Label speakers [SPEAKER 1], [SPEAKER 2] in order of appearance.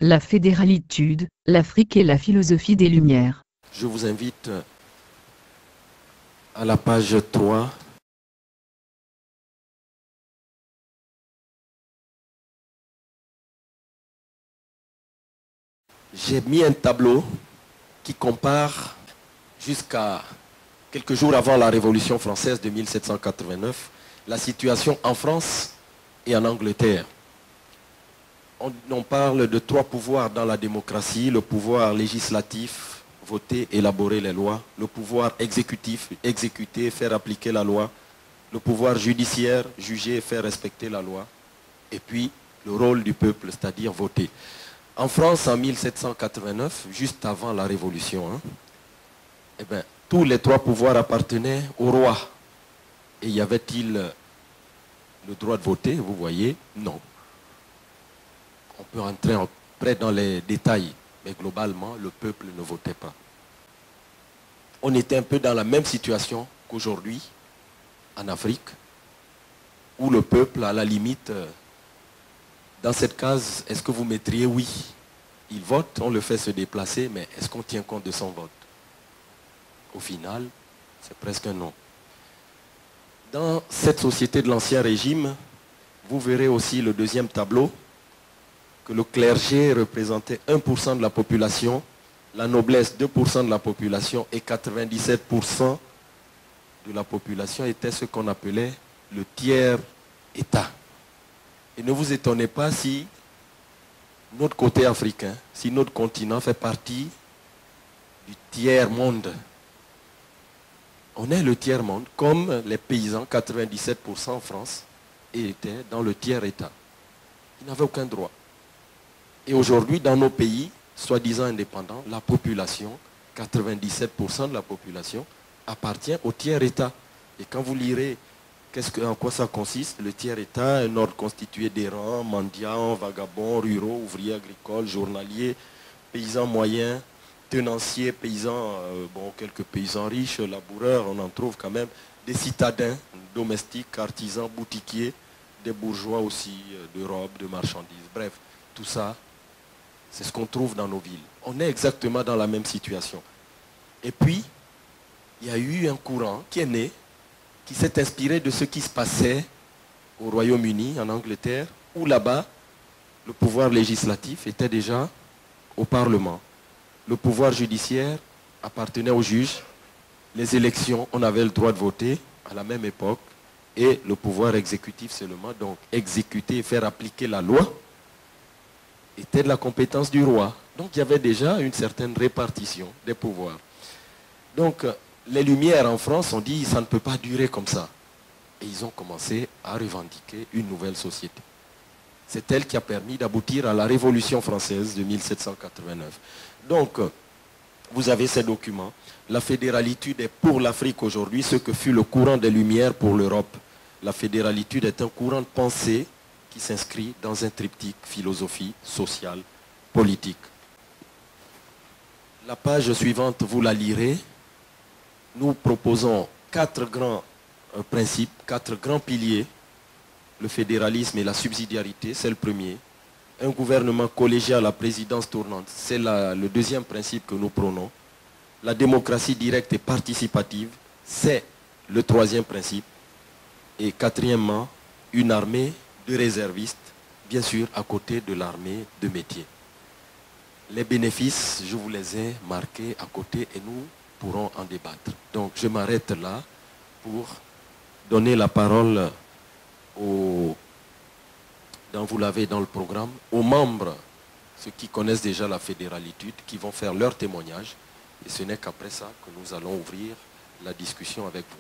[SPEAKER 1] La fédéralitude, l'Afrique et la philosophie des Lumières.
[SPEAKER 2] Je vous invite à la page 3. J'ai mis un tableau qui compare jusqu'à quelques jours avant la Révolution française de 1789, la situation en France et en Angleterre. On parle de 3 pouvoirs dans la démocratie: le pouvoir législatif, voter, élaborer les lois; le pouvoir exécutif, exécuter, faire appliquer la loi; le pouvoir judiciaire, juger et faire respecter la loi; et puis le rôle du peuple, c'est-à-dire voter. En France, en 1789, juste avant la Révolution, eh bien, tous les 3 pouvoirs appartenaient au roi. Et y avait-il le droit de voter? Vous voyez, non. On peut rentrer après dans les détails, mais globalement, le peuple ne votait pas. On était un peu dans la même situation qu'aujourd'hui, en Afrique, où le peuple, à la limite, dans cette case, est-ce que vous mettriez oui? Il vote, on le fait se déplacer, mais est-ce qu'on tient compte de son vote? Au final, c'est presque un non. Dans cette société de l'Ancien Régime, vous verrez aussi le deuxième tableau, que le clergé représentait 1% de la population, la noblesse 2% de la population et 97% de la population était ce qu'on appelait le tiers-État. Et ne vous étonnez pas si notre côté africain, si notre continent fait partie du tiers-monde. On est le tiers-monde, comme les paysans, 97% en France, étaient dans le tiers-État. Ils n'avaient aucun droit. Et aujourd'hui, dans nos pays, soi-disant indépendants, la population, 97% de la population, appartient au tiers-État. Et quand vous lirez en quoi ça consiste, le tiers-État, un ordre constitué d'errants, mendiants, vagabonds, ruraux, ouvriers agricoles, journaliers, paysans moyens, tenanciers, paysans, quelques paysans riches, laboureurs, on en trouve quand même, des citadins, domestiques, artisans, boutiquiers, des bourgeois aussi, de robes, de marchandises. Bref, tout ça, c'est ce qu'on trouve dans nos villes. On est exactement dans la même situation. Et puis, il y a eu un courant qui est né, qui s'est inspiré de ce qui se passait au Royaume-Uni, en Angleterre, où là-bas, le pouvoir législatif était déjà au Parlement. Le pouvoir judiciaire appartenait aux juges. Les élections, on avait le droit de voter à la même époque. Et le pouvoir exécutif seulement, donc exécuter et faire appliquer la loi, était de la compétence du roi. Donc il y avait déjà une certaine répartition des pouvoirs. Donc les Lumières en France ont dit ça ne peut pas durer comme ça. Et ils ont commencé à revendiquer une nouvelle société. C'est elle qui a permis d'aboutir à la Révolution française de 1789. Donc vous avez ces documents. La fédéralitude est pour l'Afrique aujourd'hui ce que fut le courant des Lumières pour l'Europe. La fédéralitude est un courant de pensée qui s'inscrit dans un triptyque philosophie, sociale, politique. La page suivante, vous la lirez. Nous proposons 4 grands principes, 4 grands piliers. Le fédéralisme et la subsidiarité, c'est le premier. Un gouvernement collégial à présidence tournante, c'est le deuxième principe que nous prônons. La démocratie directe et participative, c'est le troisième principe. Et quatrièmement, une armée de réservistes, bien sûr à côté de l'armée de métier. Les bénéfices, je vous les ai marqués à côté et nous pourrons en débattre. Donc je m'arrête là pour donner la parole vous l'avez dans le programme, aux membres, ceux qui connaissent déjà la fédéralitude, qui vont faire leur témoignage. Et ce n'est qu'après ça que nous allons ouvrir la discussion avec vous.